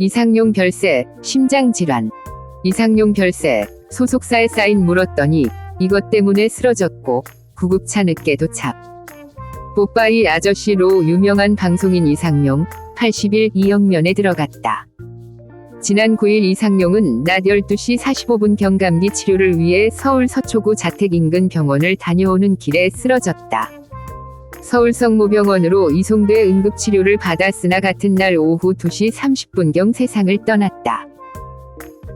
이상용 별세, 심장질환. 이상용 별세, 소속사에 사인 물었더니 이것 때문에 쓰러졌고 구급차 늦게 도착. 뽀빠이 아저씨로 유명한 방송인 이상용, 80일 이영면에 들어갔다. 지난 9일 이상용은 낮 12시 45분경 감기 치료를 위해 서울 서초구 자택 인근 병원을 다녀오는 길에 쓰러졌다. 서울 성모병원으로 이송돼 응급치료를 받았으나 같은 날 오후 2시 30분경 세상을 떠났다.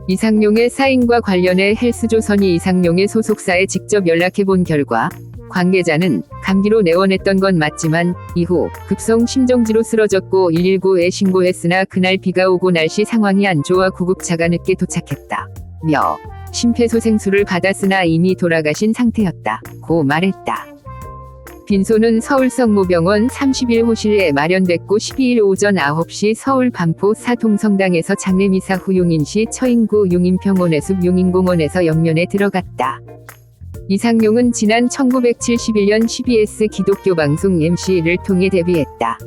이상용의 사인과 관련해 헬스조선이 이상용의 소속사에 직접 연락해본 결과 관계자는 감기로 내원했던 건 맞지만 이후 급성 심정지로 쓰러졌고 119에 신고했으나 그날 비가 오고 날씨 상황이 안 좋아 구급차가 늦게 도착했다. 며 심폐소생술을 받았으나 이미 돌아가신 상태였다고 말했다. 빈소는 서울 성모병원 31호실에 마련됐고 12일 오전 9시 서울 반포 사동성당에서 장례미사 후 용인시 처인구 용인평원해숲 용인공원에서 영면에 들어갔다. 이상용은 지난 1971년 CBS 기독교 방송 MC를 통해 데뷔했다.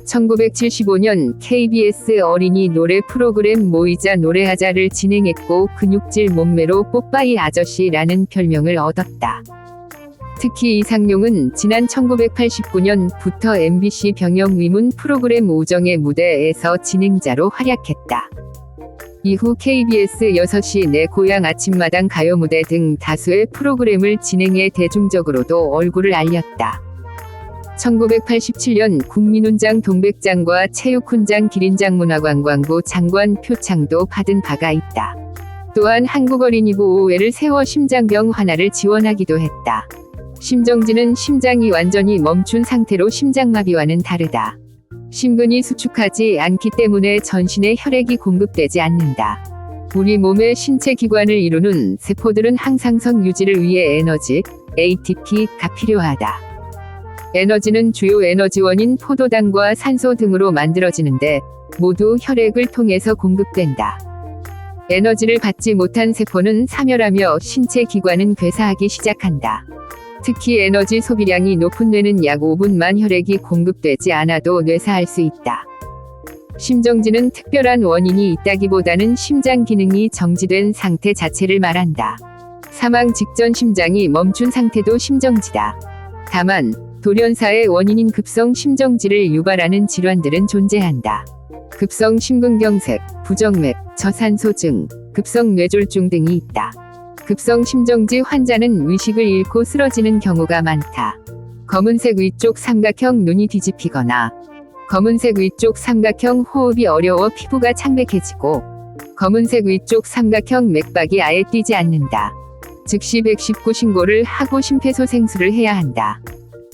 1975년 KBS 어린이 노래 프로그램 모이자 노래하자를 진행했고 근육질 몸매로 뽀빠이 아저씨라는 별명을 얻었다. 특히 이상용은 지난 1989년부터 MBC 병영위문 프로그램 오정의 무대에서 진행자로 활약했다. 이후 KBS 6시 내 고향 아침마당 가요 무대 등 다수의 프로그램을 진행해 대중적으로도 얼굴을 알렸다. 1987년 국민훈장 동백장과 체육훈장 기린장문화관광부 장관 표창도 받은 바가 있다. 또한 한국어린이보호회를 세워 심장병 환아를 지원하기도 했다. 심정지는 심장이 완전히 멈춘 상태로 심장마비와는 다르다. 심근이 수축하지 않기 때문에 전신에 혈액이 공급되지 않는다. 우리 몸의 신체 기관을 이루는 세포들은 항상성 유지를 위해 에너지, ATP가 필요하다. 에너지는 주요 에너지원인 포도당과 산소 등으로 만들어지는데 모두 혈액을 통해서 공급된다. 에너지를 받지 못한 세포는 사멸하며 신체 기관은 괴사하기 시작한다. 특히 에너지 소비량이 높은 뇌는 약 5분만 혈액이 공급되지 않아도 뇌사할 수 있다. 심정지는 특별한 원인이 있다기보다는 심장 기능이 정지된 상태 자체를 말한다. 사망 직전 심장이 멈춘 상태도 심정지다. 다만 돌연사의 원인인 급성 심정지를 유발하는 질환들은 존재한다. 급성 심근경색, 부정맥, 저산소증, 급성 뇌졸중 등이 있다. 급성 심정지 환자는 의식을 잃고 쓰러지는 경우가 많다. 검은색 위쪽 삼각형 눈이 뒤집히거나 검은색 위쪽 삼각형 호흡이 어려워 피부가 창백해지고 검은색 위쪽 삼각형 맥박이 아예 뛰지 않는다. 즉시 119 신고를 하고 심폐소생술을 해야 한다.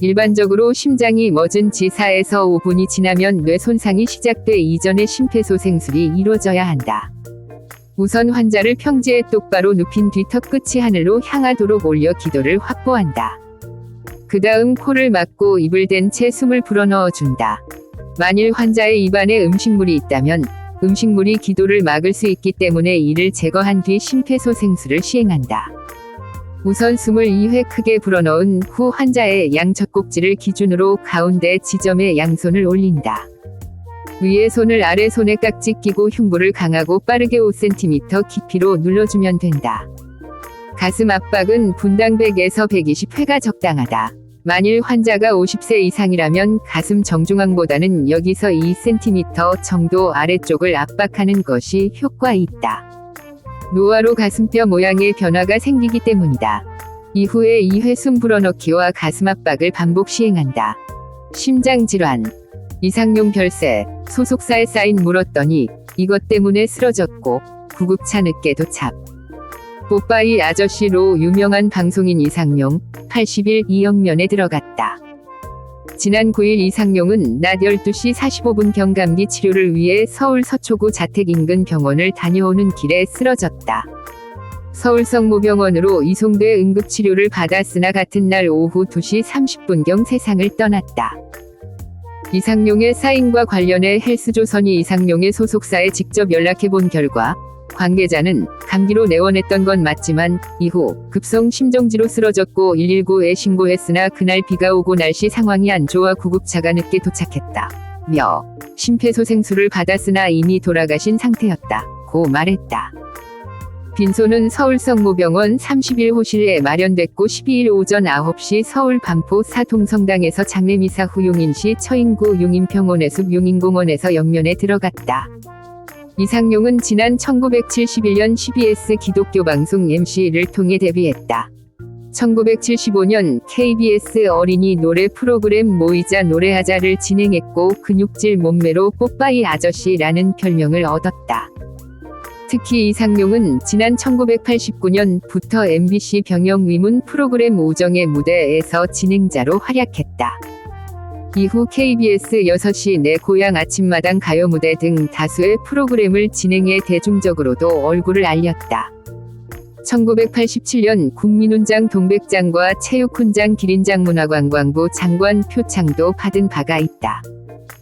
일반적으로 심장이 멎은 지 4에서 5분이 지나면 뇌 손상이 시작돼 이전에 심폐소생술이 이루어져야 한다. 우선 환자를 평지에 똑바로 눕힌 뒤 턱 끝이 하늘로 향하도록 올려 기도를 확보한다. 그 다음 코를 막고 입을 댄 채 숨을 불어넣어준다. 만일 환자의 입안에 음식물이 있다면 음식물이 기도를 막을 수 있기 때문에 이를 제거한 뒤 심폐소생술을 시행한다. 우선 숨을 2회 크게 불어넣은 후 환자의 양첫 꼭지를 기준으로 가운데 지점에 양손을 올린다. 위에 손을 아래 손에 깍지 끼고 흉부를 강하고 빠르게 5cm 깊이로 눌러주면 된다. 가슴 압박은 분당 100에서 120회가 적당하다. 만일 환자가 50세 이상이라면 가슴 정중앙보다는 여기서 2cm 정도 아래쪽을 압박하는 것이 효과 있다. 노화로 가슴뼈 모양의 변화가 생기기 때문이다. 이후에 2회 숨 불어넣기와 가슴 압박을 반복 시행한다. 심장질환. 이상용 별세, 소속사에 사인 물었더니 이것 때문에 쓰러졌고 구급차 늦게 도착. 뽀빠이 아저씨로 유명한 방송인 이상용, 80일 이영면에 들어갔다. 지난 9일 이상용은 낮 12시 45분경 감기 치료를 위해 서울 서초구 자택 인근 병원을 다녀오는 길에 쓰러졌다. 서울 성모병원으로 이송돼 응급치료를 받았으나 같은 날 오후 2시 30분경 세상을 떠났다. 이상용의 사인과 관련해 헬스조선이 이상용의 소속사에 직접 연락해본 결과 관계자는 감기로 내원했던 건 맞지만 이후 급성 심정지로 쓰러졌고 119에 신고했으나 그날 비가 오고 날씨 상황이 안 좋아 구급차가 늦게 도착했다. 심폐소생술을 받았으나 이미 돌아가신 상태였다고 말했다. 빈소는 서울성모병원 31호실에 마련됐고 12일 오전 9시 서울 반포 사동성당에서 장례미사 후 용인시 처인구 용인평원의 숲 용인공원에서 영면에 들어갔다. 이상용은 지난 1971년 CBS 기독교 방송 MC를 통해 데뷔했다. 1975년 KBS 어린이 노래 프로그램 모이자 노래하자를 진행했고 근육질 몸매로 뽀빠이 아저씨라는 별명을 얻었다. 특히 이상용은 지난 1989년부터 MBC 병영 위문 프로그램 오정의 무대에서 진행자로 활약했다. 이후 KBS 6시 내 고향 아침마당 가요 무대 등 다수의 프로그램을 진행해 대중적으로도 얼굴을 알렸다. 1987년 국민훈장 동백장과 체육훈장 기린장문화관광부 장관 표창도 받은 바가 있다.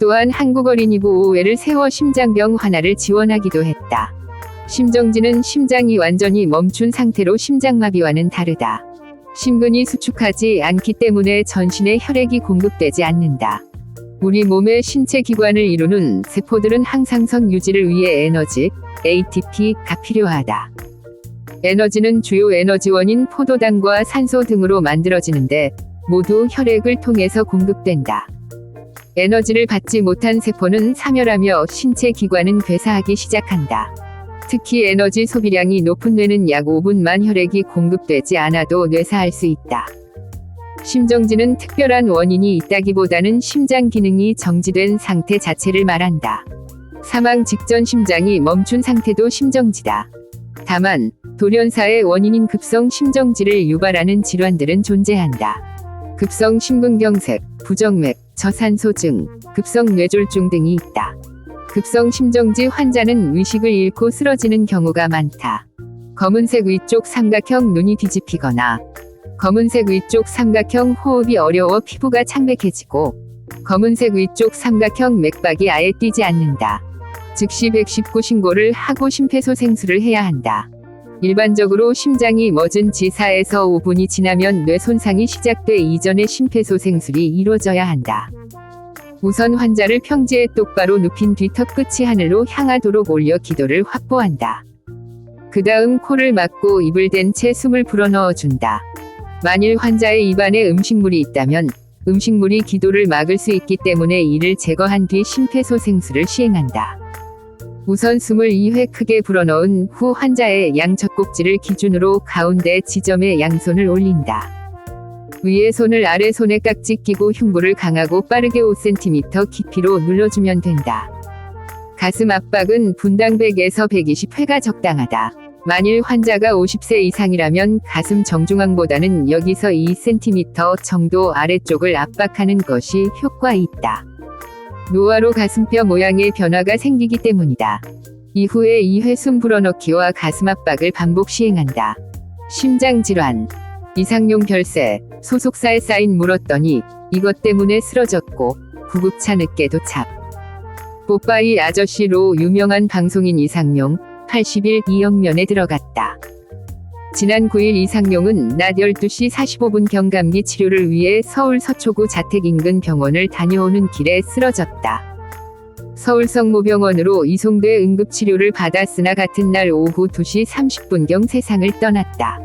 또한 한국어린이보호회를 세워 심장병 환아를 지원하기도 했다. 심정지는 심장이 완전히 멈춘 상태로 심장마비와는 다르다. 심근이 수축하지 않기 때문에 전신에 혈액이 공급되지 않는다. 우리 몸의 신체 기관을 이루는 세포들은 항상성 유지를 위해 에너지, ATP가 필요하다. 에너지는 주요 에너지원인 포도당과 산소 등으로 만들어지는데 모두 혈액을 통해서 공급된다. 에너지를 받지 못한 세포는 사멸하며 신체 기관은 괴사하기 시작한다. 특히 에너지 소비량이 높은 뇌는 약 5분만 혈액이 공급되지 않아도 뇌사할 수 있다. 심정지는 특별한 원인이 있다기보다는 심장 기능이 정지된 상태 자체를 말한다. 사망 직전 심장이 멈춘 상태도 심정지다. 다만 돌연사의 원인인 급성 심정지를 유발하는 질환들은 존재한다. 급성 심근경색, 부정맥, 저산소증, 급성 뇌졸중 등이 있다. 급성 심정지 환자는 의식을 잃고 쓰러지는 경우가 많다. 검은색 위쪽 삼각형 눈이 뒤집히거나 검은색 위쪽 삼각형 호흡이 어려워 피부가 창백해지고 검은색 위쪽 삼각형 맥박이 아예 뛰지 않는다. 즉시 119 신고를 하고 심폐소생술을 해야 한다. 일반적으로 심장이 멎은 지 4에서 5분이 지나면 뇌 손상이 시작돼 이전에 심폐소생술이 이루어져야 한다. 우선 환자를 평지에 똑바로 눕힌 뒤 턱끝이 하늘로 향하도록 올려 기도를 확보한다. 그 다음 코를 막고 입을 댄 채 숨을 불어넣어준다. 만일 환자의 입안에 음식물이 있다면 음식물이 기도를 막을 수 있기 때문에 이를 제거한 뒤 심폐소생술을 시행한다. 우선 숨을 2회 크게 불어넣은 후 환자의 양첫 꼭지를 기준으로 가운데 지점에 양손을 올린다. 위에 손을 아래 손에 깍지 끼고 흉부를 강하고 빠르게 5cm 깊이로 눌러주면 된다. 가슴 압박은 분당 100에서 120회가 적당하다. 만일 환자가 50세 이상이라면 가슴 정중앙보다는 여기서 2cm 정도 아래쪽을 압박하는 것이 효과 있다. 노화로 가슴뼈 모양의 변화가 생기기 때문이다. 이후에 2회 숨 불어넣기와 가슴 압박을 반복 시행한다. 심장질환. 이상용 별세. 소속사에 사인 물었더니 이것 때문에 쓰러졌고 구급차 늦게 도착. 뽀빠이 아저씨로 유명한 방송인 이상용 80일 이영면에 들어갔다. 지난 9일 이상용은 낮 12시 45분 경감기 치료를 위해 서울 서초구 자택 인근 병원을 다녀오는 길에 쓰러졌다. 서울성모병원으로 이송돼 응급치료를 받았으나 같은 날 오후 2시 30분경 세상을 떠났다.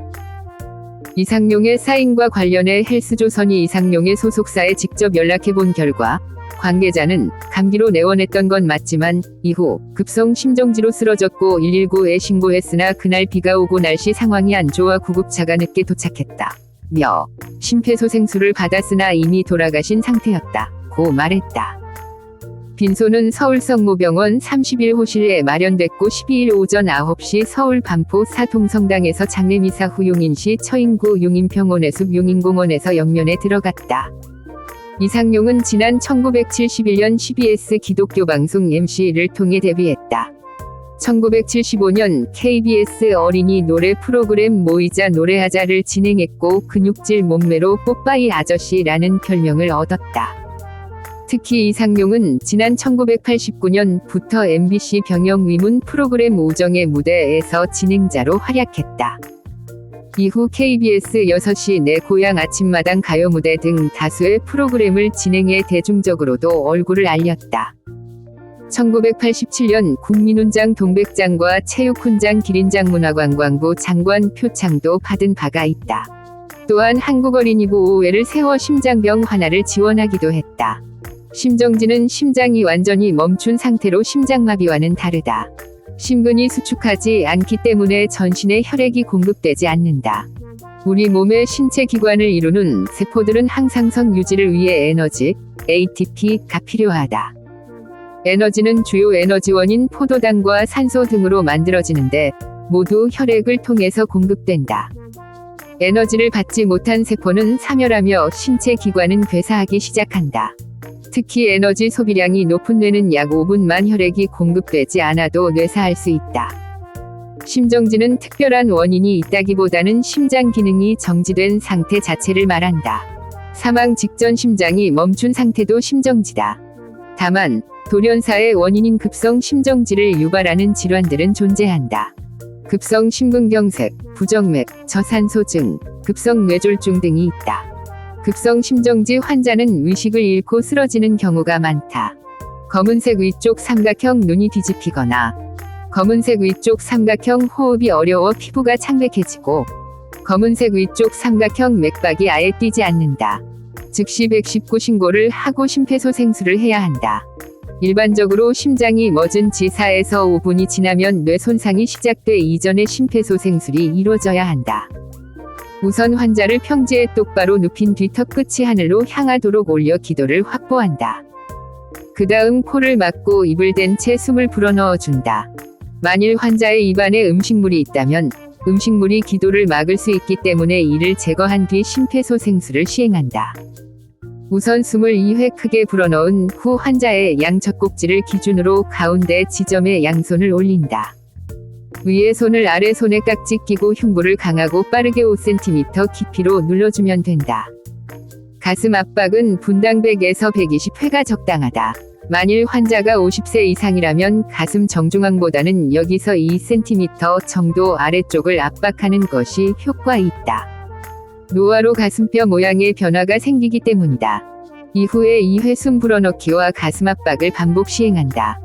이상용의 사인과 관련해 헬스조선이 이상용의 소속사에 직접 연락해본 결과 관계자는 감기로 내원했던 건 맞지만 이후 급성 심정지로 쓰러졌고 119에 신고했으나 그날 비가 오고 날씨 상황이 안 좋아 구급차가 늦게 도착했다. 심폐소생술을 받았으나 이미 돌아가신 상태였다고 말했다. 빈소는 서울성모병원 31호실에 마련됐고 12일 오전 9시 서울 반포 사동성당에서 장례미사 후 용인시 처인구 용인평원의 숲 용인공원에서 영면에 들어갔다. 이상용은 지난 1971년 CBS 기독교 방송 MC를 통해 데뷔했다. 1975년 KBS 어린이 노래 프로그램 모이자 노래하자를 진행했고 근육질 몸매로 뽀빠이 아저씨라는 별명을 얻었다. 특히 이상용은 지난 1989년부터 MBC 병영 위문 프로그램 오정의 무대에서 진행자로 활약했다. 이후 KBS 6시 내 고향 아침마당 가요무대 등 다수의 프로그램을 진행해 대중적으로도 얼굴을 알렸다. 1987년 국민훈장 동백장과 체육훈장 기린장문화관광부 장관 표창도 받은 바가 있다. 또한 한국어린이부 5회를 세워 심장병 환아를 지원하기도 했다. 심정지는 심장이 완전히 멈춘 상태로 심장마비와는 다르다. 심근이 수축하지 않기 때문에 전신에 혈액이 공급되지 않는다. 우리 몸의 신체 기관을 이루는 세포들은 항상성 유지를 위해 에너지, ATP가 필요하다. 에너지는 주요 에너지원인 포도당과 산소 등으로 만들어지는데 모두 혈액을 통해서 공급된다. 에너지를 받지 못한 세포는 사멸하며 신체 기관은 괴사하기 시작한다. 특히 에너지 소비량이 높은 뇌는 약 5분만 혈액이 공급되지 않아도 뇌사할 수 있다. 심정지는 특별한 원인이 있다기보다는 심장 기능이 정지된 상태 자체를 말한다. 사망 직전 심장이 멈춘 상태도 심정지다. 다만 돌연사의 원인인 급성 심정지를 유발하는 질환들은 존재한다. 급성 심근경색, 부정맥, 저산소증, 급성 뇌졸중 등이 있다. 급성 심정지 환자는 의식을 잃고 쓰러지는 경우가 많다. 검은색 위쪽 삼각형 눈이 뒤집히거나 검은색 위쪽 삼각형 호흡이 어려워 피부가 창백해지고 검은색 위쪽 삼각형 맥박이 아예 뛰지 않는다. 즉시 119 신고를 하고 심폐소생술을 해야 한다. 일반적으로 심장이 멎은 지 4에서 5분이 지나면 뇌 손상이 시작돼 이전에 심폐소생술이 이루어져야 한다. 우선 환자를 평지에 똑바로 눕힌 뒤 턱끝이 하늘로 향하도록 올려 기도를 확보한다. 그 다음 코를 막고 입을 댄 채 숨을 불어넣어준다. 만일 환자의 입안에 음식물이 있다면 음식물이 기도를 막을 수 있기 때문에 이를 제거한 뒤 심폐소생술을 시행한다. 우선 숨을 2회 크게 불어넣은 후 환자의 양첫 꼭지를 기준으로 가운데 지점에 양손을 올린다. 위에 손을 아래 손에 깍지 끼고 흉부를 강하고 빠르게 5cm 깊이로 눌러주면 된다. 가슴 압박은 분당 100에서 120회가 적당하다. 만일 환자가 50세 이상이라면 가슴 정중앙보다는 여기서 2cm 정도 아래쪽을 압박하는 것이 효과 있다. 노화로 가슴뼈 모양의 변화가 생기기 때문이다. 이후에 2회 숨 불어넣기와 가슴 압박을 반복 시행한다.